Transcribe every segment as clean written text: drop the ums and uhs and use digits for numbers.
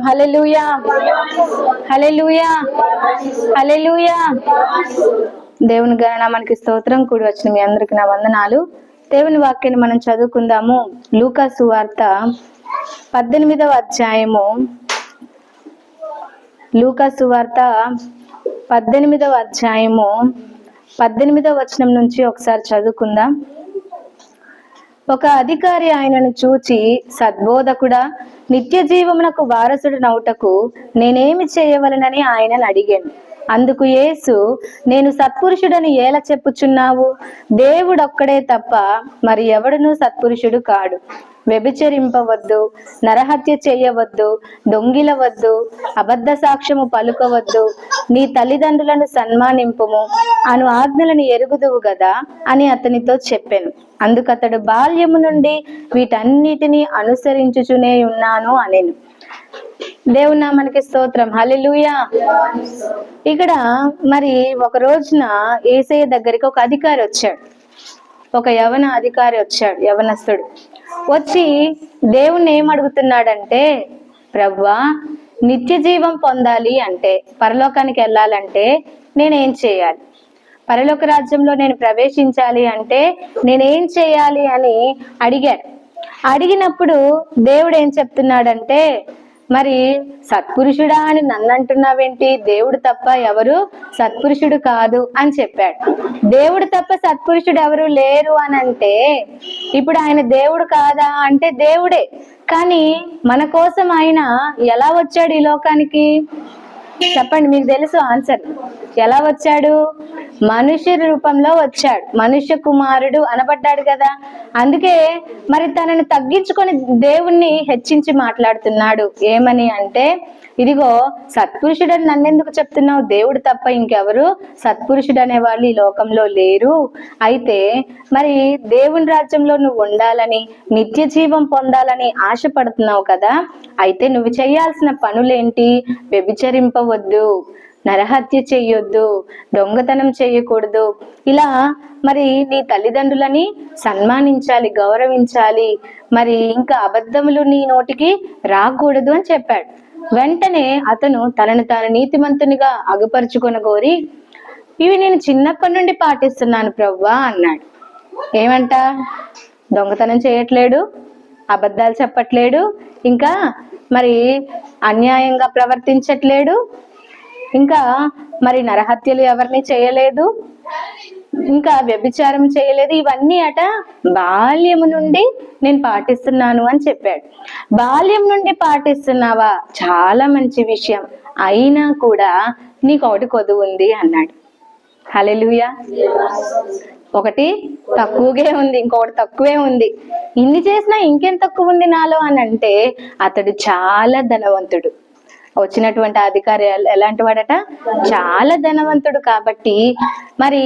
హల్లెలూయా, హల్లెలూయా, హల్లెలూయా. దేవుని గణనామానికి స్తోత్రం. కూడి వచ్చిన మీ అందరికి నా వందనాలు. దేవుని వాక్యాన్ని మనం చదువుకుందాము. లూకా సువార్త 18వ అధ్యాయము. లూకా సువార్త 18వ అధ్యాయము 18వ వచనం నుంచి ఒకసారి చదువుకుందాం. ఒక అధికారి ఆయనను చూచి, సద్బోధకుడా, నిత్య జీవమునకు వారసుడు నౌటకు నేనేమి చేయవలనని ఆయనను అడిగాను. అందుకు యేసు, నేను సత్పురుషుడని ఎలా చెప్పుచున్నావు? దేవుడొక్కడే తప్ప మరి ఎవడునూ సత్పురుషుడు కాడు. వ్యభిచరింపవద్దు, నరహత్య చేయవద్దు, దొంగిలవద్దు, అబద్ధ సాక్ష్యము పలుకవద్దు, నీ తల్లిదండ్రులను సన్మానింపుము అను ఆజ్ఞలను ఎరుగుదువు గదా అని అతనితో చెప్పాను. అందుకతడు బాల్యము నుండి వీటన్నిటిని అనుసరించుచునే ఉన్నాను అనేను. దేవుని నామానికి స్తోత్రం. హల్లెలూయా. ఇక్కడ మరి ఒక రోజున యేసయ్య దగ్గరికి ఒక అధికారి వచ్చాడు. ఒక యవన అధికారి వచ్చాడు, యవనస్తుడు వచ్చి దేవుణ్ణి ఏం అడుగుతున్నాడంటే, ప్రభువా, నిత్య జీవం పొందాలి అంటే, పరలోకానికి వెళ్ళాలంటే నేనేం చేయాలి? పరలోక రాజ్యంలో నేను ప్రవేశించాలి అంటే నేనేం చేయాలి అని అడిగాడు. అడిగినప్పుడు దేవుడు ఏం చెప్తున్నాడంటే, మరి సత్పురుషుడా అని నన్ను అంటున్నావేంటి? దేవుడు తప్ప ఎవరు సత్పురుషుడు కాదు అని చెప్పాడు. దేవుడు తప్ప సత్పురుషుడు ఎవరు లేరు అని అంటే, ఇప్పుడు ఆయన దేవుడు కాదా అంటే దేవుడే. కానీ మన కోసం ఆయన ఎలా వచ్చాడు ఈ లోకానికి? చెప్పండి, మీకు తెలుసు ఆన్సర్. ఎలా వచ్చాడు? మనుష్య రూపంలో వచ్చాడు. మనుష్య కుమారుడు అనబడ్డాడు కదా. అందుకే మరి తనను తగ్గించుకొని దేవుణ్ణి హెచ్చించి మాట్లాడుతున్నాడు. ఏమని అంటే, ఇదిగో సత్పురుషుడని నన్నెందుకు చెప్తున్నావు? దేవుడు తప్ప ఇంకెవరు సత్పురుషుడు అనే వాళ్ళు ఈ లోకంలో లేరు. అయితే మరి దేవుని రాజ్యంలో నువ్వు ఉండాలని, నిత్య జీవం పొందాలని ఆశపడుతున్నావు కదా. అయితే నువ్వు చేయాల్సిన పనులేంటి? వ్యభిచరింపవద్దు, నరహత్య చెయ్యొద్దు, దొంగతనం చేయకూడదు, ఇలా మరి నీ తల్లిదండ్రులని సన్మానించాలి, గౌరవించాలి, మరి ఇంకా అబద్ధములు నీ నోటికి రాకూడదు అని చెప్పాడు. వెంటనే అతను తనను తాను నీతిమంతునిగా అగుపరుచుకొని కోరి, ఇవి నేను చిన్నప్పటి నుండి పాటిస్తున్నాను ప్రభువా అన్నాడు. ఏమంట? దొంగతనం చేయట్లేడు, అబద్ధాలు చెప్పట్లేడు, ఇంకా మరి అన్యాయంగా ప్రవర్తించట్లేడు, ఇంకా మరి నరహత్యలు ఎవరిని చేయలేదు, ఇంకా వ్యభిచారం చేయలేదు. ఇవన్నీ అట బాల్యము నుండి నేను పాటిస్తున్నాను అని చెప్పాడు. బాల్యం నుండి పాటిస్తున్నావా? చాలా మంచి విషయం. అయినా కూడా నీకు ఒకటి కొదువు ఉంది అన్నాడు. హల్లెలూయా. ఒకటి తక్కువగా ఉంది, ఇంకొకటి తక్కువే ఉంది. ఇన్ని చేసినా ఇంకేం తక్కువ ఉంది నాలో అని అంటే, అతడు చాలా ధనవంతుడు. వచ్చినటువంటి అధికారి ఎలాంటి వాడట? చాలా ధనవంతుడు. కాబట్టి మరి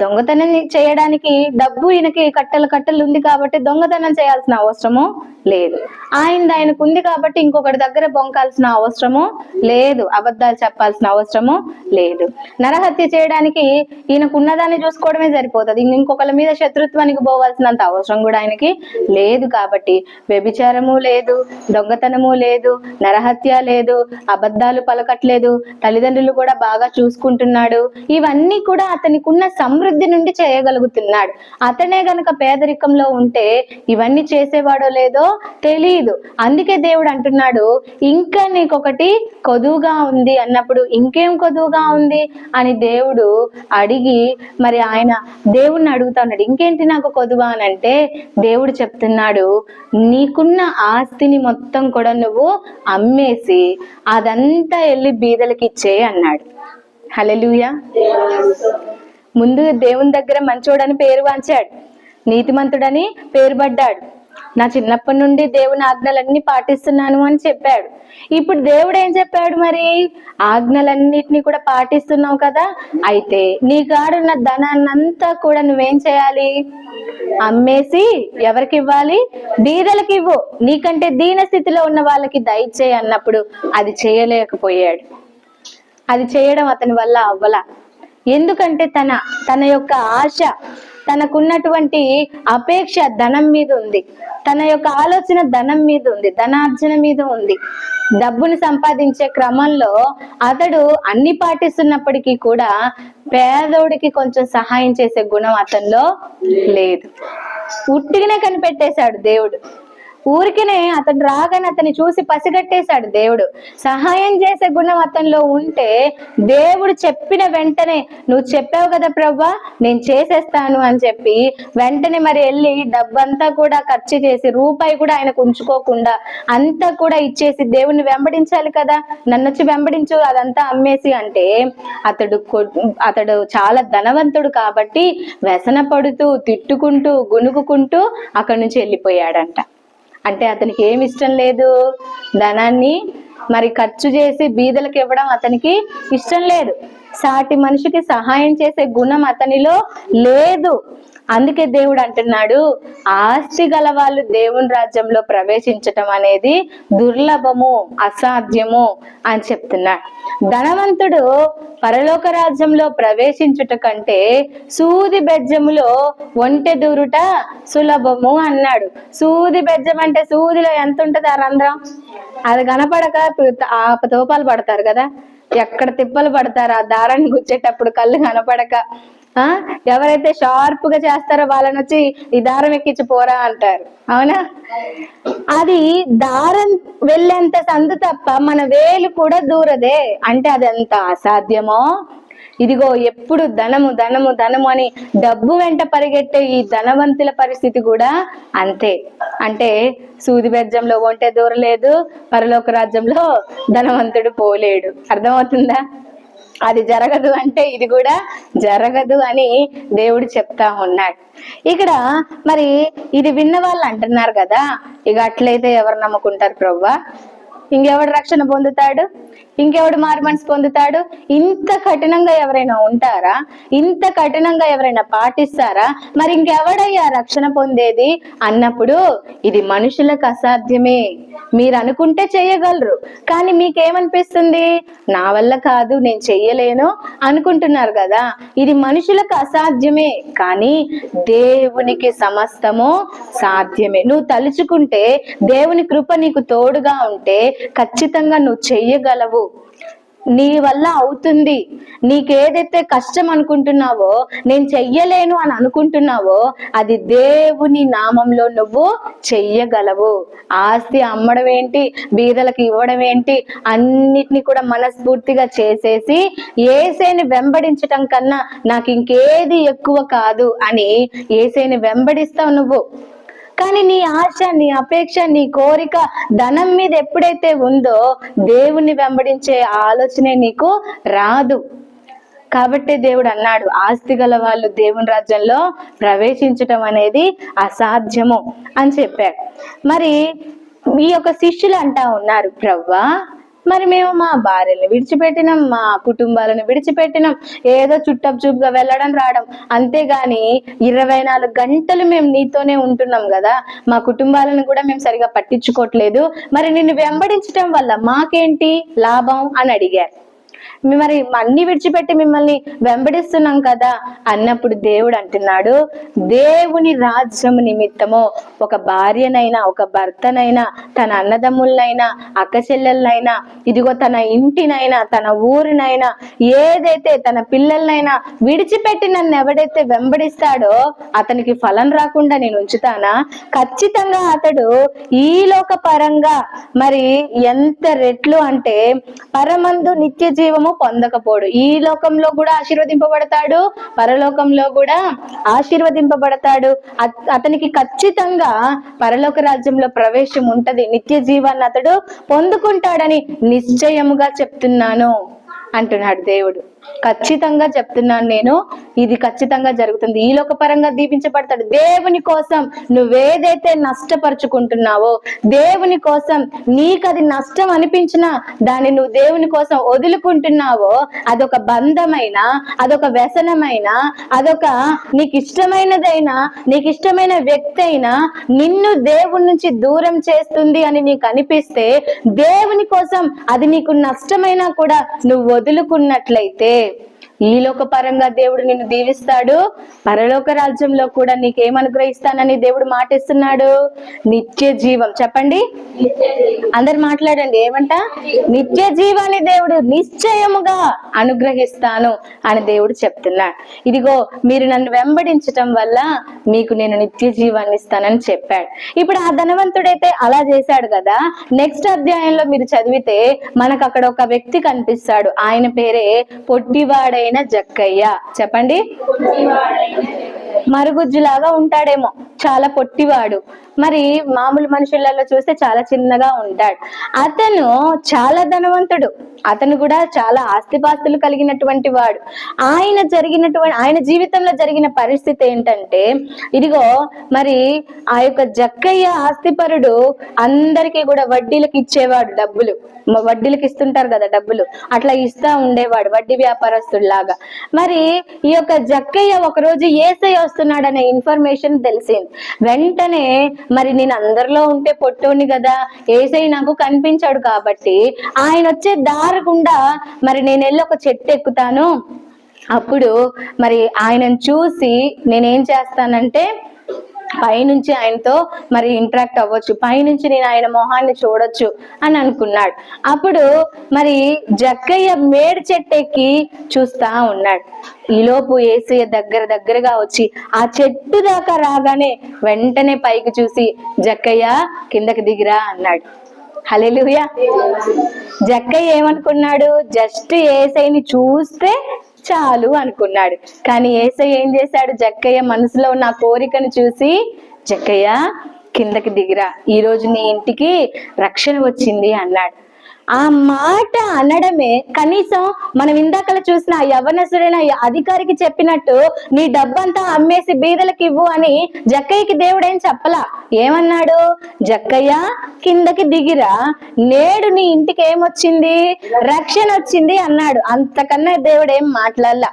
దొంగతనం చేయడానికి డబ్బు ఈయనకి కట్టలు కట్టలు ఉంది కాబట్టి దొంగతనం చేయాల్సిన అవసరము లేదు. ఆయనకు ఉంది కాబట్టి ఇంకొకటి దగ్గర బొంకాల్సిన అవసరము లేదు, అబద్ధాలు చెప్పాల్సిన అవసరము లేదు. నరహత్య చేయడానికి ఈయనకు ఉన్నదాన్ని చూసుకోవడమే సరిపోతుంది. ఇంకొకరి మీద శత్రుత్వానికి పోవాల్సినంత అవసరం కూడా ఆయనకి లేదు. కాబట్టి వ్యభిచారము లేదు, దొంగతనము లేదు, నరహత్య లేదు, అబద్ధాలు పలకట్లేదు, తల్లిదండ్రులు కూడా బాగా చూసుకుంటున్నాడు. ఇవన్నీ కూడా అతనికి ఉన్న సమృద్ధి నుండి చేయగలుగుతున్నాడు. అతనే గనక పేదరికంలో ఉంటే ఇవన్నీ చేసేవాడో లేదో తెలియదు. అందుకే దేవుడు అంటున్నాడు, ఇంకా నీకొకటి కొదువుగా ఉంది అన్నప్పుడు, ఇంకేం కొదువుగా ఉంది అని దేవుడు అడిగి మరి ఆయన దేవుణ్ణి అడుగుతా ఉన్నాడు, ఇంకేంటి నాకు కొదువా అని అంటే, దేవుడు చెప్తున్నాడు, నీకున్న ఆస్తిని మొత్తం కూడా నువ్వు అమ్మేసి అదంతా వెళ్ళి బీదలకి ఇచ్చే అన్నాడు. హల్లెలూయా. ముందు దేవుని దగ్గర మంచోడని పేరు వాంచాడు, నీతిమంతుడని పేరు పడ్డాడు. నా చిన్నప్పటి నుండి దేవుని ఆజ్ఞలన్నీ పాటిస్తున్నాను అని చెప్పాడు. ఇప్పుడు దేవుడు ఏం చెప్పాడు? మరి ఆజ్ఞలన్నిటినీ కూడా పాటిస్తున్నావు కదా, అయితే నీ కాడున్న ధనాన్నంతా కూడా నువ్వేం చేయాలి? అమ్మేసి ఎవరికి ఇవ్వాలి? బీదలకి ఇవ్వు, నీకంటే దీన స్థితిలో ఉన్న వాళ్ళకి దయచేయి అన్నప్పుడు అది చేయలేకపోయాడు. అది చేయడం అతని వల్ల అవ్వలా. ఎందుకంటే తన యొక్క ఆశ తనకున్నటువంటి అపేక్ష ధనం మీద ఉంది, తన యొక్క ఆలోచన ధనం మీద ఉంది, ధనార్జన మీద ఉంది. డబ్బును సంపాదించే క్రమంలో అతడు అన్ని పాటిస్తున్నప్పటికీ కూడా పేదోడికి కొంచెం సహాయం చేసే గుణం అతనిలో లేదు. ఉట్టిగానే కనిపెట్టేశాడు దేవుడు. ఊరికినే అతను రాగానే అతన్ని చూసి పసిగట్టేశాడు దేవుడు. సహాయం చేసే గుణం అతనిలో ఉంటే దేవుడు చెప్పిన వెంటనే, నువ్వు చెప్పావు కదా ప్రభా నేను చేసేస్తాను అని చెప్పి వెంటనే మరి వెళ్ళి డబ్బంతా కూడా ఖర్చు చేసి రూపాయి కూడా ఆయనకు ఉంచుకోకుండా అంతా కూడా ఇచ్చేసి దేవుణ్ణి వెంబడించాలి కదా, నన్ను వచ్చి వెంబడించు అదంతా అమ్మేసి అంటే అతడు చాలా ధనవంతుడు కాబట్టి వ్యసన పడుతూ తిట్టుకుంటూ గునుగుకుంటూ అక్కడి నుంచి వెళ్ళిపోయాడంట. అంటే అతనికి ఏమి ఇష్టం లేదు, ధనాన్ని మరి ఖర్చు చేసి బీదలకు ఇవ్వడం అతనికి ఇష్టం లేదు. సాటి మనిషికి సహాయం చేసే గుణం అతనిలో లేదు. అందుకే దేవుడు అంటున్నాడు, ఆస్తి గల వాళ్ళు దేవుని రాజ్యంలో ప్రవేశించటం అనేది దుర్లభము, అసాధ్యము అని చెప్తున్నాడు. ధనవంతుడు పరలోక రాజ్యంలో ప్రవేశించుట కంటే సూది బెజ్జములో ఒంటె దూరుట సులభము అన్నాడు. సూది బెజ్జం అంటే సూదిలో ఎంత ఉంటది ఆ రంధ్రం, అది కనపడక తోపాలు పడతారు కదా, ఎక్కడ తిప్పలు పడతారు ఆ దారాన్ని గుచ్చేటప్పుడు కళ్ళు కనపడక. ఎవరైతే షార్ప్ గా చేస్తారో వాళ్ళని వచ్చి ఈ దారం ఎక్కించి పోరా అంటారు, అవునా? అది దారం వెళ్ళేంత సందు తప్ప మన వేలు కూడా దూరదే. అంటే అది ఎంత అసాధ్యమో. ఇదిగో ఎప్పుడు ధనము ధనము ధనము అని డబ్బు వెంట పరిగెట్టే ఈ ధనవంతుల పరిస్థితి కూడా అంతే. అంటే సూది బెజ్జంలో ఒంటె దూరలేదు, పరలోక రాజ్యంలో ధనవంతుడు పోలేడు. అర్థమవుతుందా? అది జరగదు అంటే ఇది కూడా జరగదు అని దేవుడు చెప్తా ఉన్నాడు. ఇక్కడ మరి ఇది విన్న వాళ్ళు అంటున్నారు కదా, ఇక అట్లయితే ఎవరు నమ్ముకుంటారు ప్రభువా? ఇంకెవడు రక్షణ పొందుతాడు? ఇంకెవడు మారు మనసు పొందుతాడు? ఇంత కఠినంగా ఎవరైనా ఉంటారా? ఇంత కఠినంగా ఎవరైనా పాటిస్తారా? మరి ఇంకెవడయ్యా రక్షణ పొందేది అన్నప్పుడు ఇది మనుషులకు అసాధ్యమే. మీరు అనుకుంటే చేయగలరు, కానీ మీకేమనిపిస్తుంది? నా వల్ల కాదు, నేను చెయ్యలేను అనుకుంటున్నారు కదా. ఇది మనుషులకు అసాధ్యమే, కానీ దేవునికి సమస్తము సాధ్యమే. నువ్వు తలుచుకుంటే, దేవుని కృప నీకు తోడుగా ఉంటే ఖచ్చితంగా నువ్వు చెయ్యగలవు. నీ వల్ల అవుతుంది. నీకేదైతే కష్టం అనుకుంటున్నావో, నేను చెయ్యలేను అని అనుకుంటున్నావో, అది దేవుని నామంలో నువ్వు చెయ్యగలవు. ఆస్తి అమ్మడం ఏంటి, బీదలకు ఇవ్వడం ఏంటి, అన్నిటిని కూడా మనస్ఫూర్తిగా చేసేసి యేసేని వెంబడించటం కన్నా నాకు ఇంకేది ఎక్కువ కాదు అని యేసేని వెంబడిస్తావు నువ్వు. కానీ నీ ఆశ, నీ అపేక్ష, నీ కోరిక ధనం మీద ఎప్పుడైతే ఉందో దేవుణ్ణి వెంబడించే ఆలోచనే నీకు రాదు. కాబట్టి దేవుడు అన్నాడు, ఆస్తి గల వాళ్ళు దేవుని రాజ్యంలో ప్రవేశించటం అనేది అసాధ్యము అని చెప్పారు. మరి ఈ యొక్క శిష్యులు అంటా ఉన్నారు, ప్రభువా మరి మేము మా భార్యలను విడిచిపెట్టినాం, మా కుటుంబాలను విడిచిపెట్టినాం, ఏదో చుట్టపు చూపుగా వెళ్ళడం రావడం, అంతేగాని 24 గంటలు మేము నీతోనే ఉంటున్నాం కదా, మా కుటుంబాలను కూడా మేము సరిగా పట్టించుకోవట్లేదు, మరి నిన్ను వెంబడించటం వల్ల మాకేంటి లాభం అని అడిగారు. మరి అన్ని విడిచిపెట్టి మిమ్మల్ని వెంబడిస్తున్నాం కదా అన్నప్పుడు దేవుడు అంటున్నాడు, దేవుని రాజ్యం నిమిత్తము ఒక భార్యనైనా, ఒక భర్తనైనా, తన అన్నదమ్ములనైనా, అక్క చెల్లెలనైనా, ఇదిగో తన ఇంటినైనా, తన ఊరినైనా, ఏదైతే తన పిల్లలనైనా విడిచిపెట్టి నన్ను ఎవడైతే వెంబడిస్తాడో అతనికి ఫలం రాకుండా నేను ఉంచుతానా? ఖచ్చితంగా అతడు ఈ లోక పరంగా మరి ఎంత రెట్లు అంటే పరమందు నిత్య జీవము పొందకపోడు. ఈ లోకంలో కూడా ఆశీర్వదింపబడతాడు, పరలోకంలో కూడా ఆశీర్వదింపబడతాడు. అతనికి ఖచ్చితంగా పరలోక రాజ్యంలో ప్రవేశం ఉంటది, నిత్య జీవాన్ని అతడు పొందుకుంటాడని నిశ్చయముగా చెప్తున్నాను అంటున్నాడు దేవుడు. ఖచ్చితంగా చెప్తున్నాను నేను, ఇది ఖచ్చితంగా జరుగుతుంది. ఈ లోక పరంగా దీవించబడతాడు. దేవుని కోసం నువ్వేదైతే నష్టపరుచుకుంటున్నావో, దేవుని కోసం నీకు అది నష్టం అనిపించినా దాన్ని నువ్వు దేవుని కోసం వదులుకుంటున్నావో, అదొక బంధమైనా, అదొక వ్యసనమైనా, అదొక నీకు ఇష్టమైనదైనా, నీకు ఇష్టమైన వ్యక్తి అయినా నిన్ను దేవుని నుంచి దూరం చేస్తుంది అని నీకు అనిపిస్తే, దేవుని కోసం అది నీకు నష్టమైనా కూడా నువ్వు వదులుకున్నట్లయితే ఈ లోక పరంగా దేవుడు నిన్ను దీవిస్తాడు, పరలోక రాజ్యంలో కూడా నీకేం అనుగ్రహిస్తానని దేవుడు మాటిస్తున్నాడు? నిత్య జీవం. చెప్పండి, అందరు మాట్లాడండి. ఏమంట? నిత్య జీవాన్ని దేవుడు నిశ్చయముగా అనుగ్రహిస్తాను అని దేవుడు చెప్తున్నాడు. ఇదిగో మీరు నన్ను వెంబడించటం వల్ల మీకు నేను నిత్య జీవాన్ని ఇస్తానని చెప్పాడు. ఇప్పుడు ఆ ధనవంతుడైతే అలా చేశాడు కదా. నెక్స్ట్ అధ్యాయంలో మీరు చదివితే మనకు అక్కడ ఒక వ్యక్తి కనిపిస్తాడు. ఆయన పేరే పొట్టివాడైన జక్కయ్య. చెప్పండి, మరుగుజ్జులాగా ఉంటాడేమో, చాలా పొట్టివాడు. మరి మామూలు మనుషులలో చూస్తే చాలా చిన్నగా ఉంటాడు. అతను చాలా ధనవంతుడు, అతను కూడా చాలా ఆస్తిపాస్తులు కలిగినటువంటి వాడు. ఆయన జీవితంలో జరిగిన పరిస్థితి ఏంటంటే, ఇదిగో మరి ఆ యొక్క జక్కయ్య ఆస్తిపరుడు అందరికీ కూడా వడ్డీలకు ఇచ్చేవాడు డబ్బులు. వడ్డీలకు ఇస్తుంటారు కదా డబ్బులు, అట్లా ఇస్తా ఉండేవాడు, వడ్డీ వ్యాపారస్తుడిలాగా. మరి ఈ యొక్క జక్కయ్య ఒకరోజు యేసయ్య వస్తున్నాడనే ఇన్ఫర్మేషన్ తెలిసింది. వెంటనే మరి నేను అందరిలో ఉంటే పొట్టోని కదా, యేసయ్య నాకు కనిపించాడు కాబట్టి ఆయన వచ్చే దారి గుండా మరి నేను వెళ్ళి ఒక చెట్టు ఎక్కుతాను. అప్పుడు మరి ఆయనను చూసి నేనేం చేస్తానంటే పైనుంచి ఆయనతో మరి ఇంటరాక్ట్ అవ్వచ్చు, పైనుంచి నేను ఆయన మొహాన్ని చూడొచ్చు అని అనుకున్నాడు. అప్పుడు మరి జక్కయ్య మేడి చెట్టు ఎక్కి చూస్తా ఉన్నాడు. ఈలోపు యేసయ్య దగ్గరగా వచ్చి ఆ చెట్టు దాకా రాగానే వెంటనే పైకి చూసి జక్కయ్య కిందకి దిగిరా అన్నాడు. హల్లెలూయా. జక్కయ్య ఏమనుకున్నాడు? జస్ట్ యేసయ్యని చూస్తే చాలు అనుకున్నాడు. కానీ యేసయ్య ఏం చేశాడు? జక్కయ్య మనసులో ఉన్న కోరికను చూసి, జక్కయ్య కిందకి దిగిరా, ఈ రోజు నీ ఇంటికి రక్షణ వచ్చింది అన్నాడు. ఆ మాట అనడమే, కనీసం మనం ఇందాకలా చూసిన ఆ యవనసుడైన అధికారికి చెప్పినట్టు నీ డబ్బంతా అమ్మేసి బీదలకు ఇవ్వు అని జక్కయ్యకి దేవుడు ఏం చెప్పలా. ఏమన్నాడు? జక్కయ్య కిందకి దిగిరా, నేడు నీ ఇంటికి ఏమొచ్చింది? రక్షణ వచ్చింది అన్నాడు. అంతకన్నా దేవుడు ఏం మాట్లాడలా,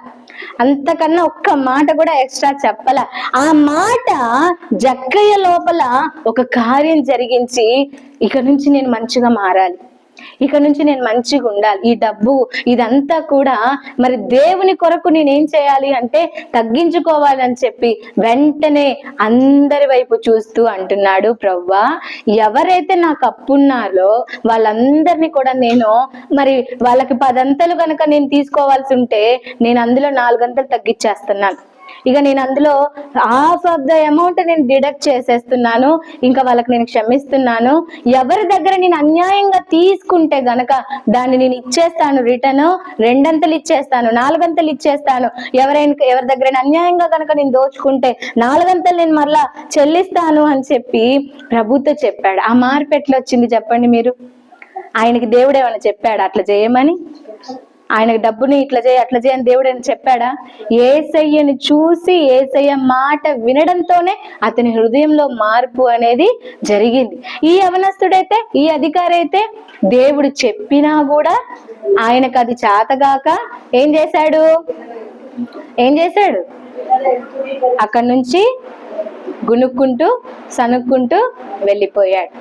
అంతకన్నా ఒక్క మాట కూడా ఎక్స్ట్రా చెప్పల. ఆ మాట జక్కయ్య లోపల ఒక కార్యం జరిగించి, ఇక నుంచి నేను మంచిగా మారాలి, ఇక నుంచి నేను మంచిగా ఉండాలి, ఈ డబ్బు ఇదంతా కూడా మరి దేవుని కొరకు నేనేం చేయాలి అంటే తగ్గించుకోవాలని చెప్పి వెంటనే అందరి వైపు చూస్తూ అంటున్నాడు, ప్రవ్వా ఎవరైతే నాకు అప్పున్నారో వాళ్ళందరినీ కూడా నేను మరి వాళ్ళకి 10 అంతలు కనుక నేను తీసుకోవాల్సి ఉంటే నేను అందులో 4 అంతలు తగ్గించేస్తున్నాను. ఇక నేను అందులో హాఫ్ ఆఫ్ ద అమౌంట్ నేను డిడక్ట్ చేసేస్తున్నాను, ఇంకా వాళ్ళకి నేను క్షమిస్తున్నాను. ఎవరి దగ్గర నేను అన్యాయంగా తీసుకుంటే గనక దాన్ని నేను ఇచ్చేస్తాను, రిటర్న్ 2 అంతలు ఇచ్చేస్తాను, 4 అంతలు ఇచ్చేస్తాను. ఎవరి దగ్గర అన్యాయంగా గనక నేను దోచుకుంటే 4 అంతలు నేను మరలా చెల్లిస్తాను అని చెప్పి ప్రభుతో చెప్పాడు. ఆ మార్పు ఎట్లా వచ్చింది చెప్పండి మీరు? ఆయనకి దేవుడు ఏమైనా చెప్పాడు అట్లా చేయమని? ఆయనకు డబ్బుని ఇట్లా చేయి అట్లా చేయని దేవుడు అని చెప్పాడా? యేసయ్యని చూసి యేసయ్య మాట వినడంతోనే అతని హృదయంలో మార్పు అనేది జరిగింది. ఈ యవనస్తుడైతే, ఈ అధికారి అయితే దేవుడు చెప్పినా కూడా ఆయనకు అది చేతగాక ఏం చేశాడు? అక్కడి నుంచి గునుక్కుంటూ సనుక్కుంటూ వెళ్ళిపోయాడు.